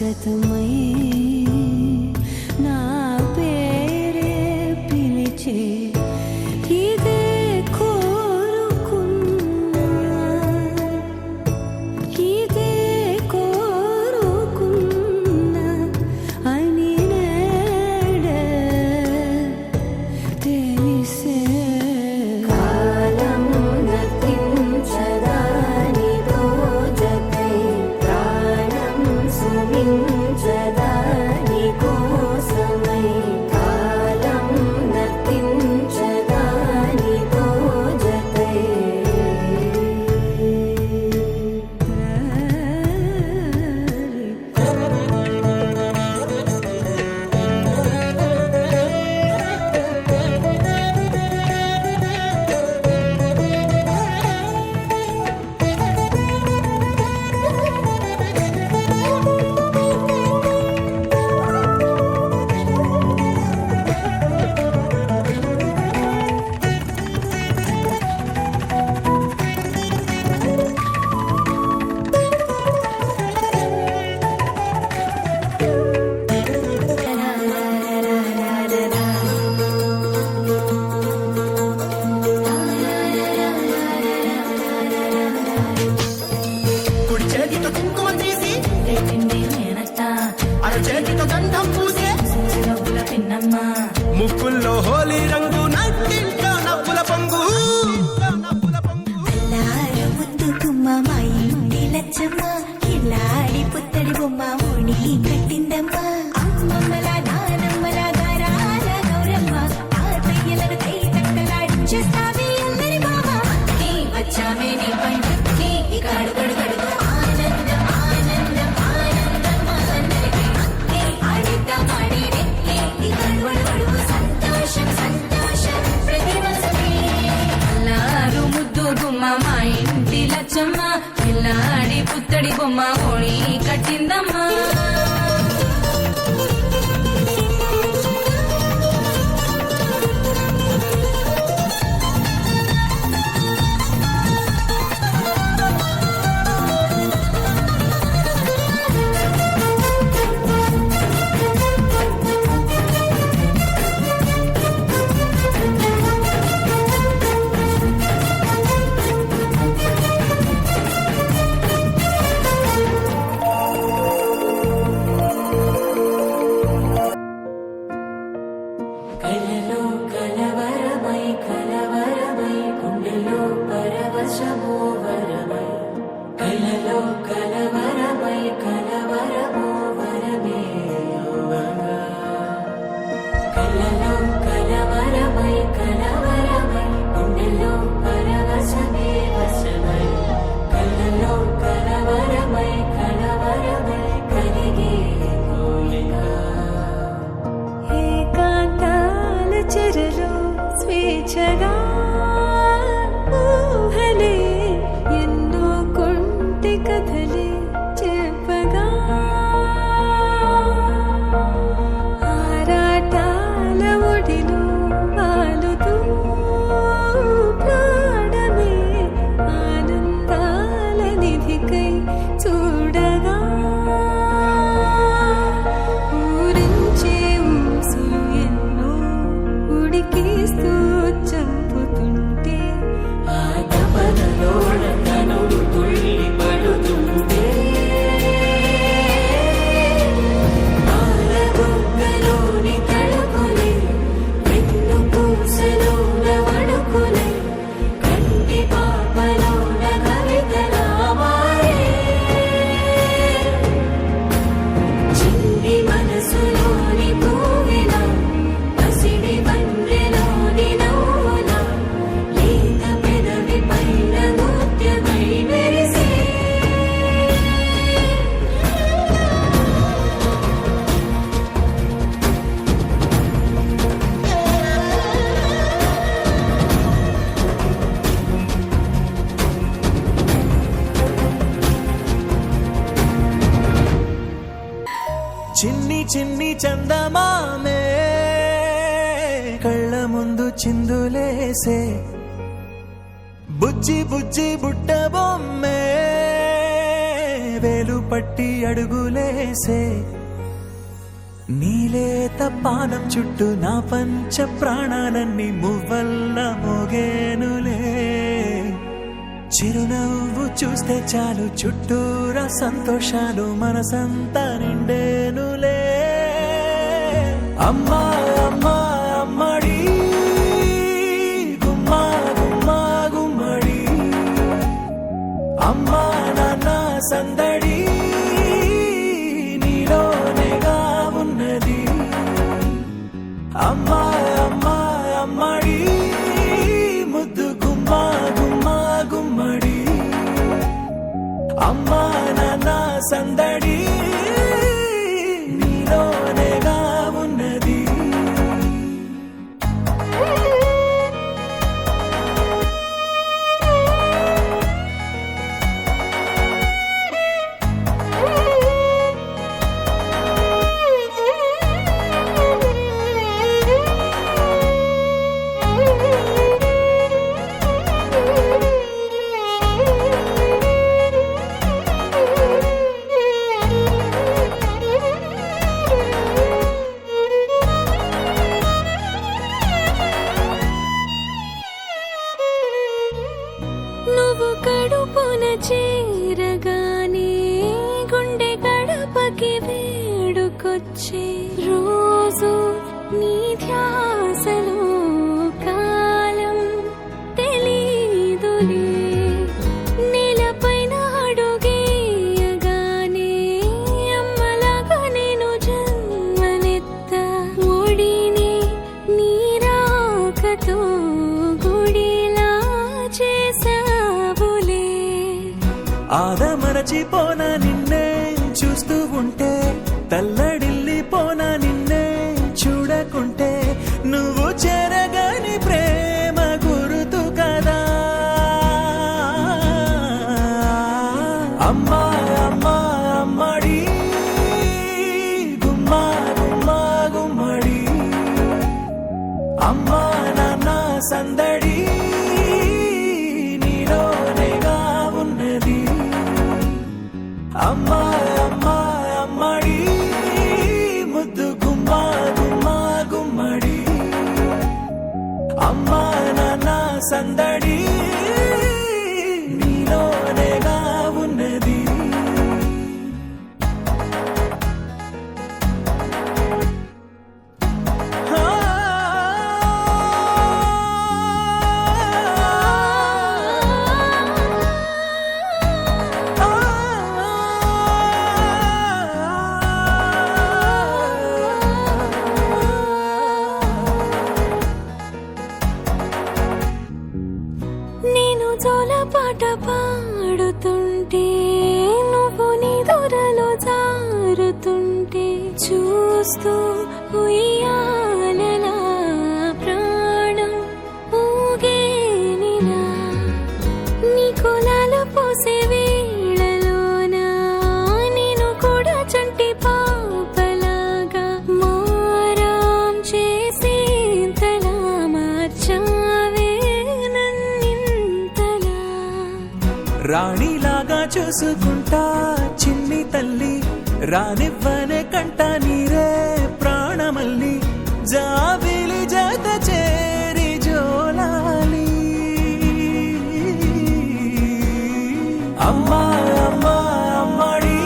అంతర్గతమై నా పేరే పిలిచే ఇదే కోరుకున్నా ఇదే కోరుకున్నా అని నేడే తెలిసే కాలం నతించదాని దోజకై ప్రాణం సుమించదాని కోసమై కాలం నతించదాని దోజకై కుడి చేతితో కుంకుమ తీసి అరచేతితో గంధం పూసే ముక్కుల్లో హోలీ రంగు నట్టింట్లో నవ్వుల పొంగు ముందుకుమ్మ మా ఇంటి లచ్చమ్మ కిల్లాడి పుత్తడి బొమ్మ ఓణి కట్టిందమ్మా అమ్మమ్మల నానమ్మల గారాల గౌరమ్మ తాతయ్యలను కై తక్కలాడించేస్తావి అందరి మామ వచ్చామే నీ పండుకి కాడు గడు గడుగు ఆనందం ఆనందం ఆనందం అందరికీ ఆడిద్దాం ఆడిరే గడుగడు గడుగు సంతోషం సంతోషం ప్రతి మనసుకి అల్లారు ముద్దు గుమ్మ మా ఇంటి లచ్చమ్మ పిల్లాడి పుత్తడి బొమ్మ ఓణి కట్టిందమ్మా కలలో కలవరమై కలవరమై గుండెలో పరవశమో వరమై కలలో కలవరమై కలవరమో వరమే యోగంగా కలలో కలవరమై కలవరమై గుండెలో పరవశమే వశమై కలలో కలవరమై కలవరమై కలిగే కోలిగా ఏకాంతాల చెరలో స్వేచ్ఛగా ఊహలే ఎన్నో కొంటి కథలే చెప్పగా ఆరాటాల ఒడిలో వాలుతూ ప్రాణమే ఆనందాల నిధికై చూడగా ఊరించే ఊసులు ఎన్నో ఉడికిస్తూ చంపుతుంటే ఆ తపనలోన తనువు తుళ్ళి పడుతుంటే పాలబుగ్గలోని తడుకులే వెన్ను పూసలోన వడుకులే కంటి పాపలోన కవితలా మారే చిన్ని మనసులోని పూవిన పసిడి బండ్రెలోని నవ్వుల లేత పెదవి పైన నృత్యమై మెరిసే చిన్ని చిన్ని చందమామే కళ్ళ ముందు చిందులేసే బుజ్జి బుజ్జి బుట్ట బొమ్మే వేలు పట్టి అడుగులేసే నీలేత పానం చుట్టూ నా పంచ ప్రాణాలన్నీ మువ్వల్ల మోగేనులే చిరునవ్వు చూస్తే చాలు చుట్టూరా సంతోషాలు మనసంతా నిండేనులే అమ్మా అమ్మా అమ్మడి గుమ్మా గుమ్మా గుమ్మడి అమ్మా నాన్న సందడి నీలోనేగా ఉన్నది అమ్మా అమ్మా అమ్మడి ముద్దు గుమ్మా గుమ్మా గుమ్మడి అమ్మా నాన్న సందడి నీలోనేగా ఉన్నది నువ్వు కడుపున చేరగానే గుండె గడపకి వేడుకొచ్చే రోజు నీ ధ్యాసలో కాలం తెలీదులే నేలపైన అడుగేయగానే అమ్మలాగా నేను జన్మనెత్త ఒడిని నీ రాకతో గుడిలా చేసావులే ఆదమరచిపోనా నిన్నే చూస్తూ ఉంటే తల్లడిల్లిపోనా నిన్నే చూడకుంటే నువ్వు చెరగని ప్రేమ గురుతు కదా అమ్మా అమ్మా అమ్మడి గుమ్మా గుమ్మా గుమ్మడి అమ్మా నాన్న సందడి నీలోనేగా ఉన్నది అమ్మా అమ్మా అమ్మడి ముద్దు గుమ్మా గుమ్మా గుమ్మడి అమ్మా నాన్న సందడి నీలోనేగా ఉన్నది నేను జోలపాట పాడుతుంటే నువ్వు నీ దూరలో జారుతుంటే చూస్తూ ఉయ్యాలలా ప్రాణం ఊగేనిలా నీ కులాలు పోసే వేళలోనా నేను కూడా చంటి పాపలాగా మారాం చేసేంతలా మార్చావే నన్నింతలా రాణిలాగా చూసుకుంటా చిన్ని తల్లి రానివ్వనే కంట నీరే ప్రాణమల్లి జాబిలి జత చేరి జోలాలి అమ్మా అమ్మా అమ్మడి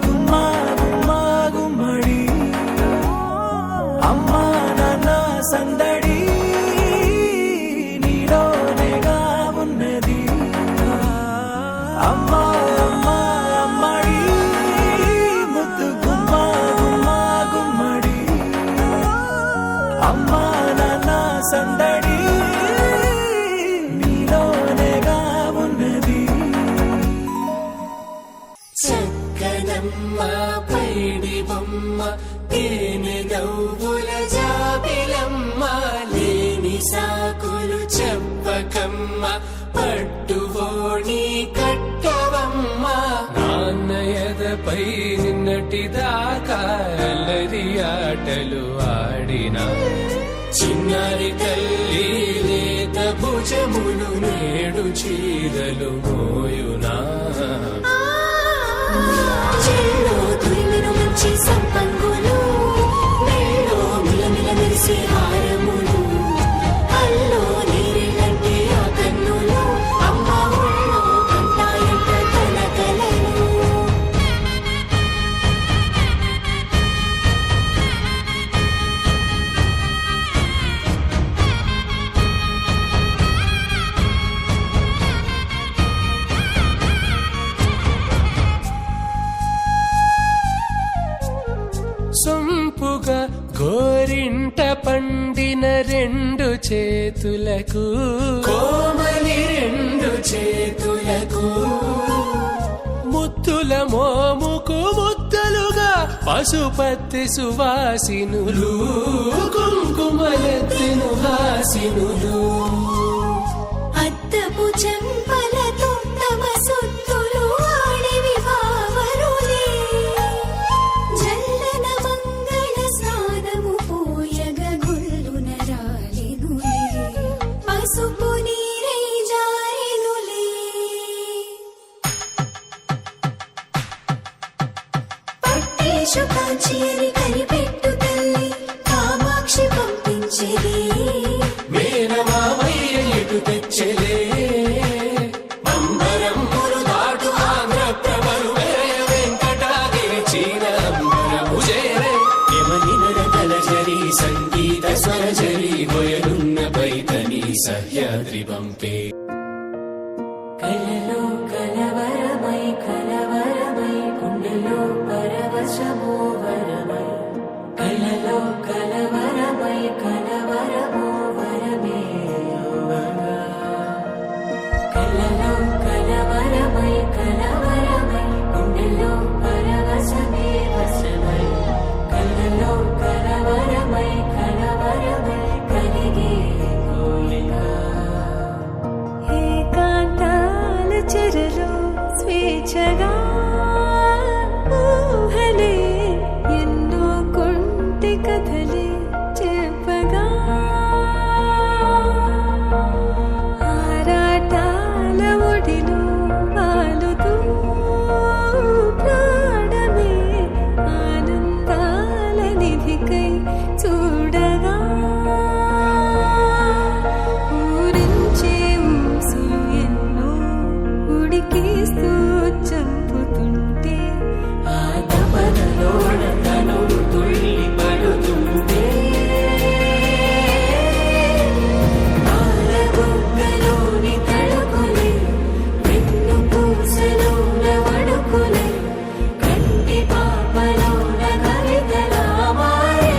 గుమ్మా గుమ్మా గుమ్మడి అమ్మా నాన్న సందడి నీలోనేగా ఉన్నది అమ్మా అమ్మా అమ్మడి ముద్దు గుమ్మా గుమ్మా గుమ్మడి అమ్మా నాన్న సందడి నీలోనేగా ఉన్నది చక్కనమ్మ పైడి బొమ్మ తేనె నవ్వుల జాబిలమ్మ లేని సాకులు చెప్పకమ్మ పట్టువోణి కట్టవమ్మ నాన్నయదపై నిన్నటిదాకా అల్లరి ఆటలు ఆడిన చిన్నారి తల్లి లేత భుజ ముత్యములు నేడు చీరలు మోయునా చెల్లో తురిమిను మంచి సంపంగులు మెల్లో మిలమిల మెరిసే హారములు అల్లో నీరేలంటే ఆ కన్నులు అమ్మ ఒళ్ళో కంటాయంట తన కలలు సొంపుగా గోరింట పండిన రెండు చేతులకు కోమలి రెండు చేతులకు ముత్తుల మోముకు ముద్దలుగా పశుపతి సువాసినులు కుంకుమలెత్తిను హాసినులు అద్దపు చెంపలతో తమ సొత్తులు ఆడివి వావరులే జల్లన మంగళ స్నానము పోయగ గుల్లున రాలినులే పసుపు నీరై జారినులే పట్టేషు కాచేరి కనిపెట్టు తల్లి కామాక్షి పంపించేది మేనమామయ్య ఎటు తెచ్చలే అంబరములు దాటు ఆంధ్ర ప్రభలు వేయ వెంకటాగిరి చీరంబరము చేరే యమనినర కలజరి సంగీత స్వరజరి వయలున్న పైతని సహ్యాద్రి పంపే కలలో కలవరమై కలవరమై గుండెలో పరవశమో వరమై కలలో కలవరమై కలవరమో వరమే యోగగా కలలో కలవరమై కలవరమై గుండెలో పరవశమే వశమై కలలో కలవరమై కలవరమై కలిగే కోరిక ఏకాంతాల చెరలో స్వేచ్ఛగా ఊహలే ఎన్నో కొంటె కథలే చెప్పగా ఆరాటాల ఒడిలో వాలుతూ ప్రాణమే ఆనందాల నిధికై చూడగా ఊరించే ఊసులు ఎన్నో ఉడికేస్తూ చంపుతుంటే ఆ తపనలోన తనువు తుళ్ళి పడుతుంటే పాలబుగ్గలోని తడుకులే వెన్ను పూసలోన వడుకులే కంటి పాపలోన కవితలా మారే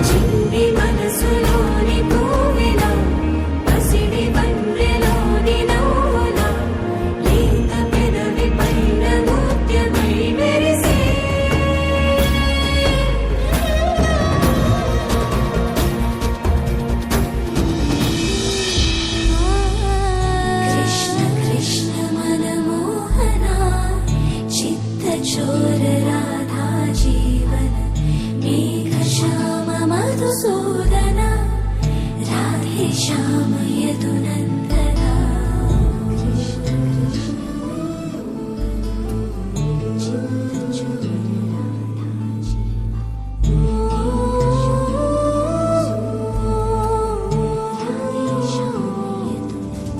చిన్ని మనసులోని పూవిలా పసిడి బండ్రెలోని నవ్వులా లేత పెదవి పైన ముత్యమై మెరిసే కృష్ణ కృష్ణ మనమోహన చిత్త చోర రాధా జీవన మేఘ శ్యామ మధుసూదన రాధే శ్యామ యదునందన చిత్త చోర రాధే శ్యామ యదునందన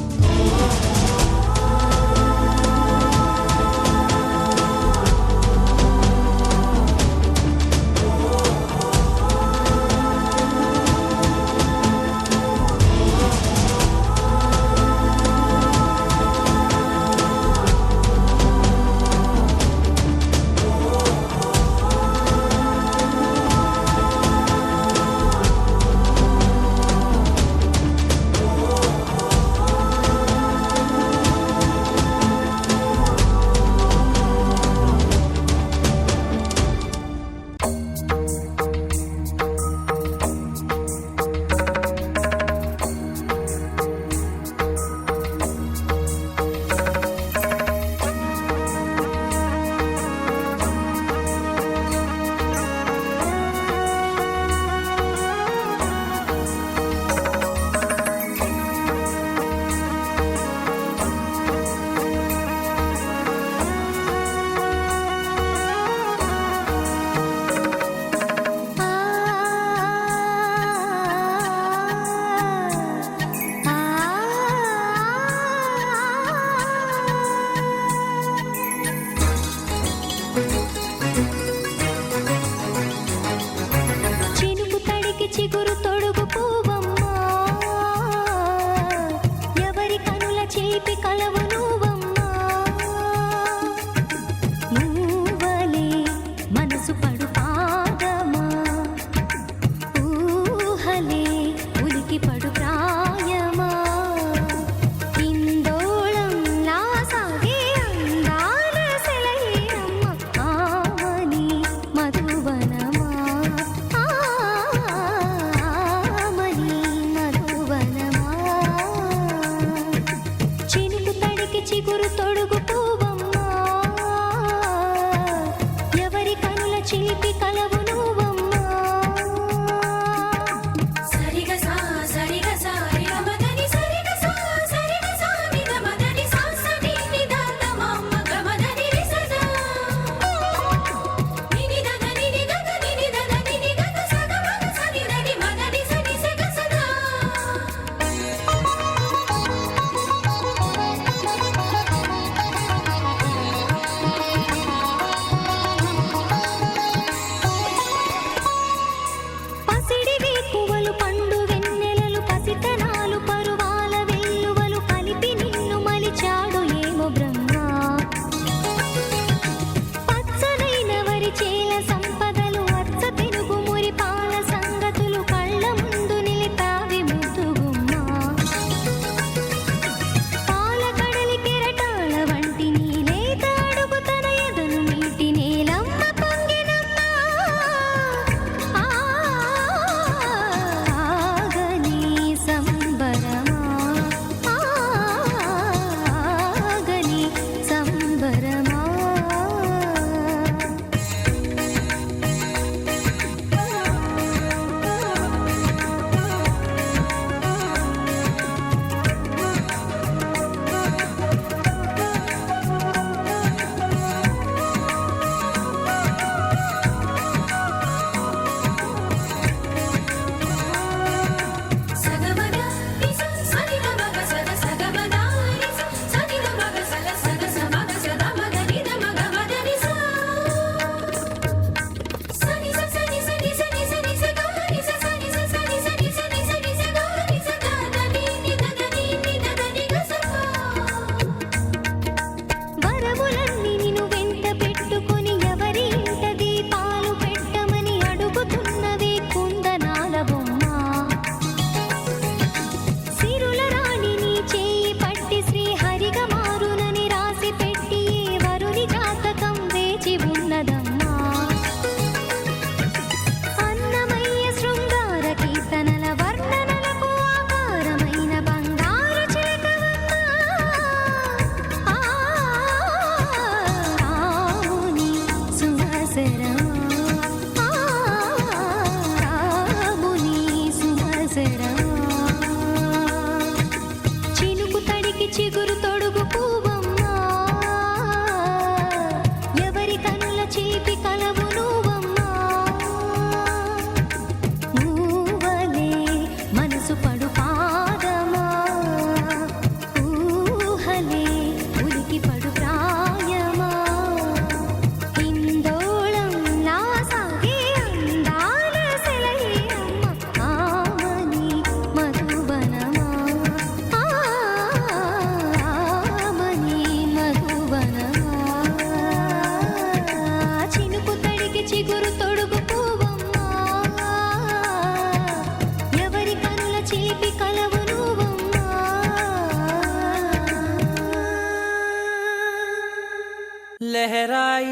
लहराई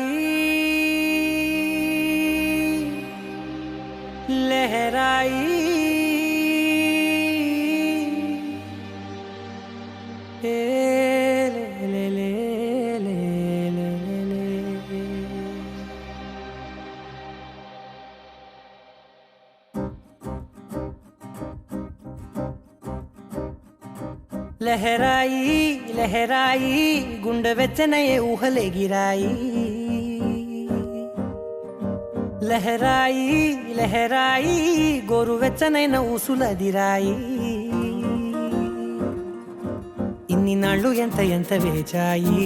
लहराई ए, ले, ले, ले, ले, ले, ले। లహరాయి లహరాయి గుండె వెచ్చనయే ఊహలే గిరాయి లహరాయి లహరాయి గోరు వెచ్చనైన ఊసులదిరాయి ఇన్ని నాళ్ళు ఎంత ఎంత వేచాయి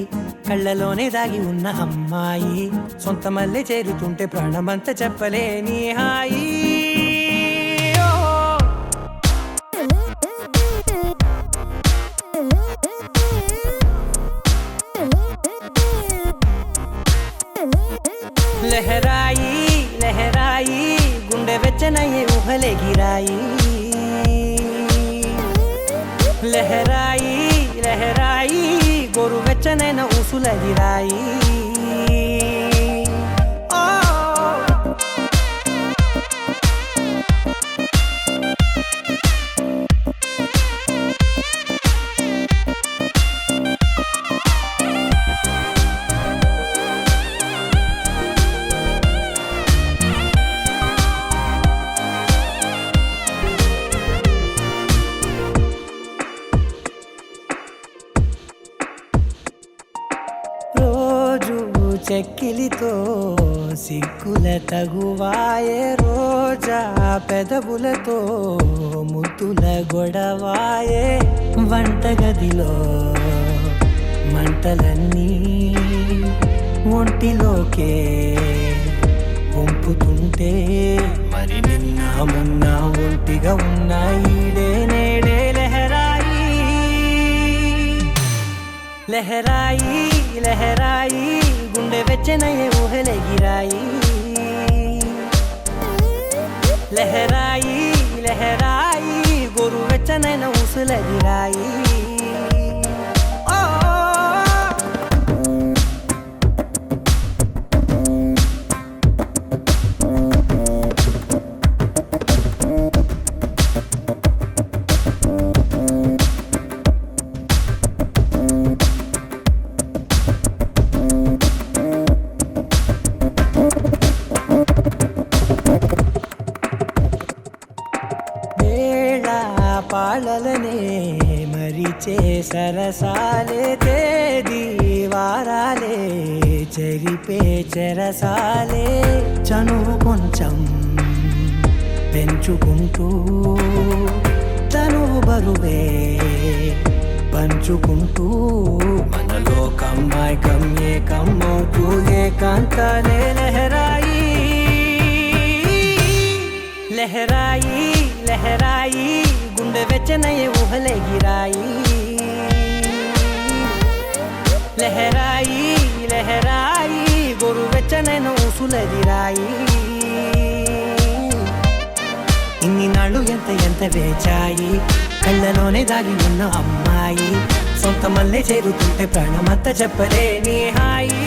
కళ్ళలోనే దాగి ఉన్న అమ్మాయి సొంత మల్లె చేరుతుంటే ప్రాణమంత చెప్పలేని హాయి లహరాయి లహరాయి గుండె వెచ్చనయ్యే ఊహలే గిరాయి లహరాయి లహరాయి గోరు వెచ్చనైన ఊసులదిరాయి చెక్కిలితో సిగ్గుల తగువాయే రోజా పెదవులతో ముద్దుల గొడవాయే వంటగదిలో మంటలన్నీ ఒంటిలోకే వంపుతుంటే మరి నిన్న మొన్న ఒంటిగా ఉన్న ఈడే నేడే లహరాయి లహరాయి లహరాయి గుండె వెచ్చనయ్యే ఊహలే గిరాయి లహరాయి లహరాయి గోరు వెచ్చనైన ఊసులదిరాయి పాలలనే మరిచే సరసాలే తేదీ వారాలే చెరిపే చెరసాలే చనువు కొంచెం పెంచుకుంటూ తనువు బరువే పంచుకుంటూ మనలో కమ్మాయికం ఏకమ్మవుతూ ఏకాంతాలే లహరాయి లహరాయి లహరాయి గుండె వెచ్చనయ్యే ఊహలే గిరాయి లహరాయి లహరాయి గోరు వెచ్చనైన ఊసులదిరాయి ఇన్ని నాళ్ళు ఎంత ఎంత వేచాయి కళ్ళలోనే దాగి ఉన్న అమ్మాయి సొంత మల్లె చేరుతుంటే ప్రాణమంతా చెప్పలేని హాయి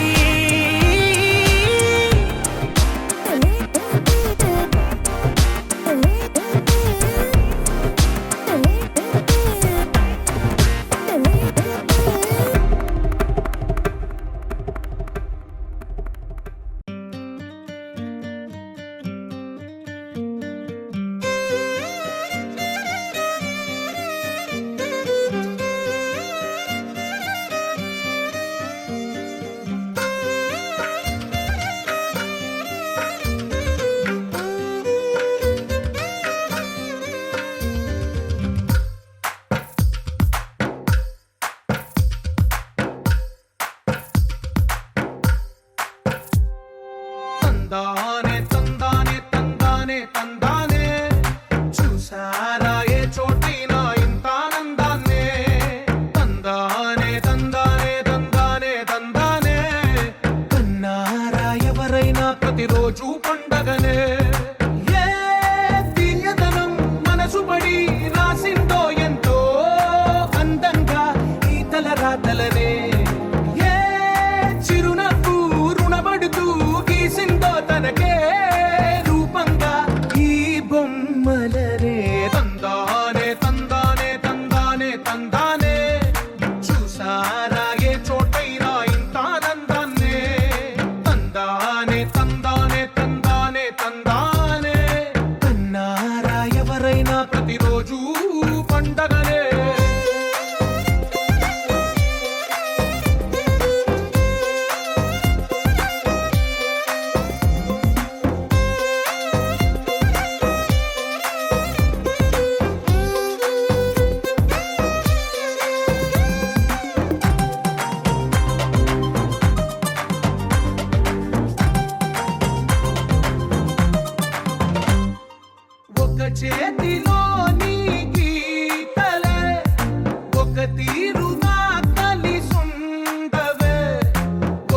ఒక తీరుగా కలిసుండవే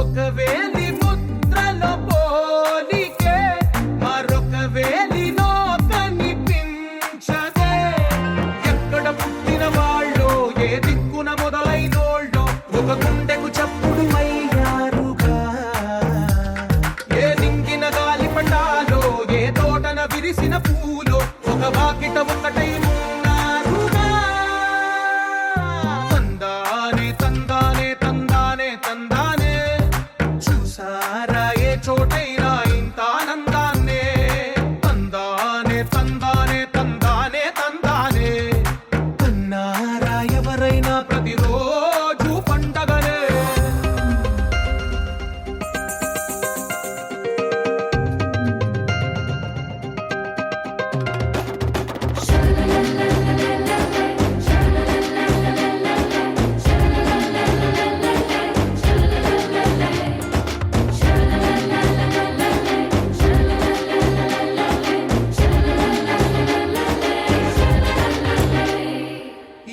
ఒక వేలి ముద్రలో పోలికే మరొక వేలిలో కనిపించదే ఎక్కడ పుట్టిన వాళ్ళో ఏ దిక్కున మొదలైనోళ్ళో ఒక గుండెకు చప్పుడు అయ్యారుగా ఏ నింగిన గాలి పటాలో ఏ తోటన విరిసిన పూలో ఒక వాకిట ఒకటై ఉన్నారుగా తందానే తందానే తందానే తందానే చూసారా ఏ చోటైనా ఇంత ఆనందాన్నే తందానే తందానే తందానే తందానే అన్నారా ఎవరైనా ప్రతిరోజు పండగనే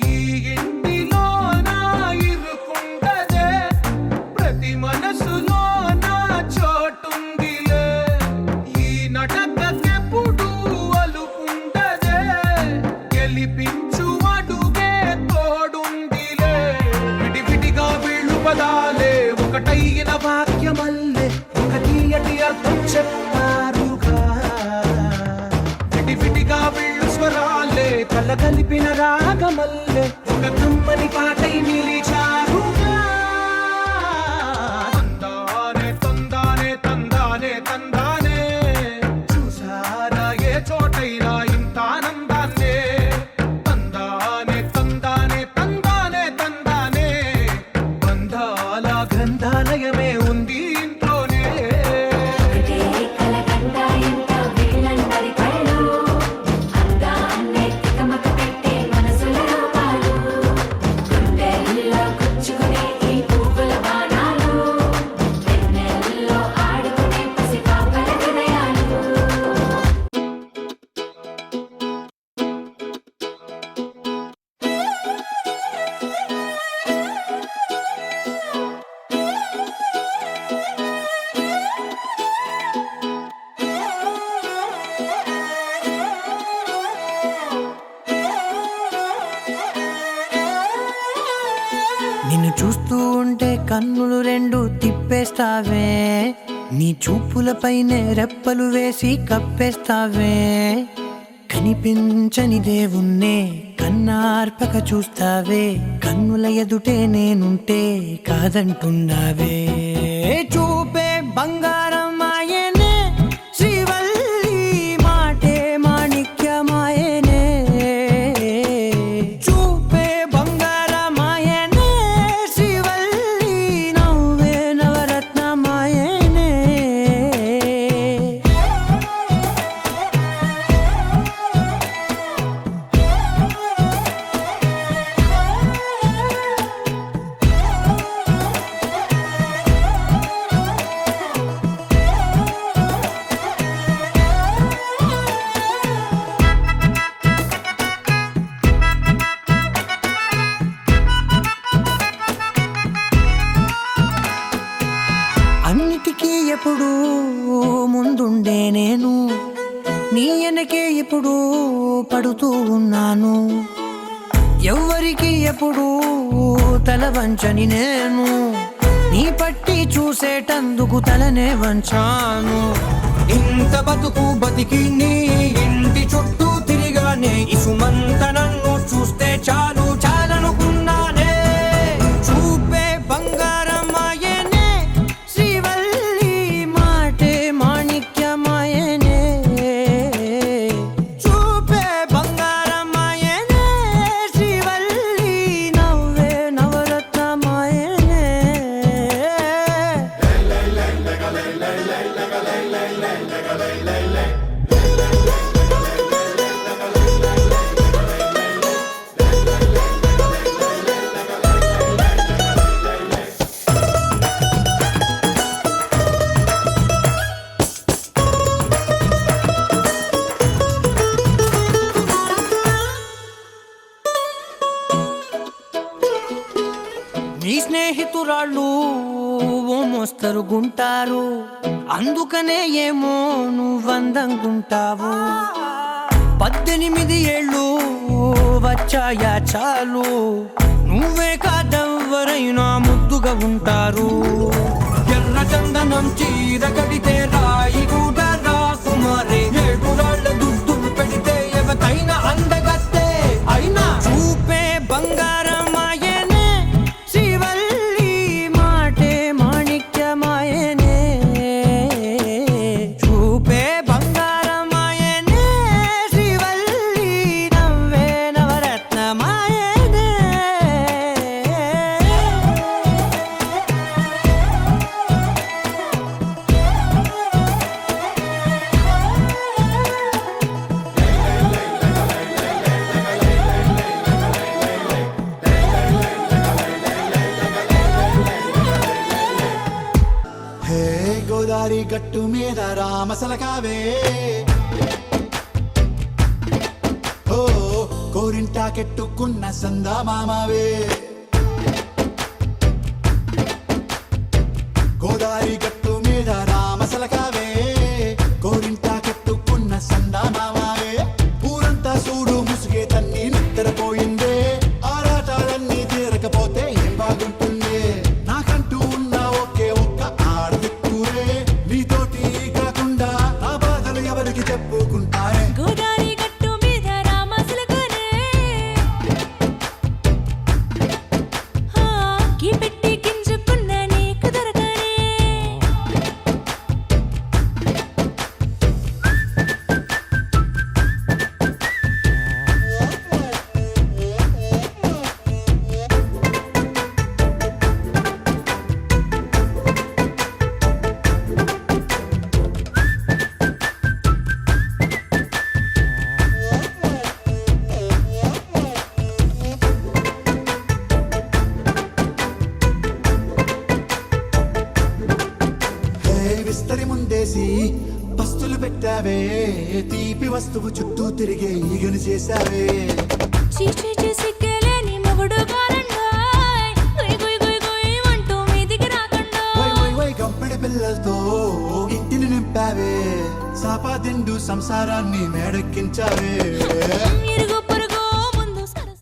ఈ ఇంటిలో నా ఇరుకుండదే ప్రతి మనసులో నా చోటుందిలే ఈ నటకెప్పుడు అలుకుండదే గెలిపించు అడుగే తోడుందిలే విడివిడిగా వీళ్ళు పదాలే ఒకటైన వాక్యమల్లే ఒక తీయటి అర్థం చెప్పారుగా విడివిడిగా వీళ్ళు స్వరాలే కల కలిపిన రాగమల్లే ఒక కమ్మని పాటై నిలిచారుగా తందానే తందానే తందానే తందానే చూసారా ఏ చోటైనా ఇంత ఆనందాన్నే తందానే తందానే తందానే తందానే బంధాల గ్రంథాలయమే ఉంది ఇంట్లోనే ఒకటే కలగంట ఇంత వీళ్ళందరి కళ్ళు అందాన్నే తికమక పెట్టే మనసుల రూపాలు గుండెల్లో గుచ్చుకునే ఈ పువ్వుల బాణాలు వెన్నెల్లో ఆడుకునే పసిపాపల హృదయాలు నిన్ను చూస్తూ ఉంటే కన్నులు రెండు తిప్పేస్తావే నీ చూపులపైనే రెప్పలు వేసి కప్పేస్తావే కనిపించని దేవుణ్ణే కన్నార్పక చూస్తావే కన్నుల ఎదుటే నేనుంటే కాదంటున్నావే చూపే బంగారం ఆయనే శ్రీవల్లి మాటే మాణిక్యమాయనే చూపే బంగారమాయనే శ్రీవల్లి నవ్వే నవరత్నమాయనే అన్నిటికీ ఎప్పుడు ముందుండే నేను నీ వెనకే ఎప్పుడు పడుతూ ఉన్నాను ఎవ్వరికి ఎప్పుడు తల వంచని నేను నీ పట్టి చూసేటందుకు తలనే వంచాను ఇంత బతుకు బతికి నీ ఇంటి చుట్టూ తిరిగానే ఇసుమంత నన్ను చూస్తే చాలు చాలనుకున్నానే చూపే బంగారమాయనే శ్రీవల్లి మాటే మాణిక్యమాయనే చూపే బంగారమాయనే శ్రీవల్లి నవ్వే నవరత్నమాయనే నీ స్నేహితురాళ్ళు ఓ మోస్తరు గుంటారు, అందుకనే ఏమో నువ్వందంగుంటావు. 18 ఏళ్ళు వచ్చాయా చాలు, నువ్వే కాదెవ్వరైనా ముద్దుగా ఉంటారు. ఎర్ర చందనం చీర కడితే రాయి కూడా రాకుమారే, 7 రాళ్ళ దుద్దులు పెడితే ఎవతైనా అందగత్తే. అయినా చూపే బంగారమాయనే, శ్రీవల్లి మాటే మాణిక్యమాయనే. చూపే బంగారమాయనే, శ్రీవల్లి నవ్వే నవరత్నమాయనే. హే గోదారి గట్టు మీద రామసలకావే, ఓ కోరింటాకెట్టుకున్న సందామామావే. గోదారి గట్టు మీద రామసలకావే, కోరింటాకెట్టుకున్న సందామామావే. ఊరంతా చూడు ముసుగే తన్ని నిద్రపోయిందే, ఆరాటాలన్నీ తీరకపోతే ఏం బాగుంటుందే. నాకంటూ ఉన్న ఒకే ఒక్క ఆడదిక్కురే, నీతోటి కాకుండా నా బాధలు ఎవరికి చెప్పుకుంటారే. గోదారి గట్టు మీద రామసులకునే కీ పెట్టి గింజుకున్న నీకు దొరకనే. హే విస్తరి ముందేసి పస్తులు పెట్టావే, తీపి వస్తువు చుట్టూ తిరిగే ఈగను చేశావే. చీచీ సిగ్గలేని మొగుడు కారండాయ్, గుయ్ గుయ్ గుయ్ గుయ్ అంటూ మీదికి రాకుండా. వై వై వై గంపెడి పిల్లలతో ఇంటిని నింపావే, సాపాదిండు సంసారాన్ని మేడెక్కించావే. ఇరుగు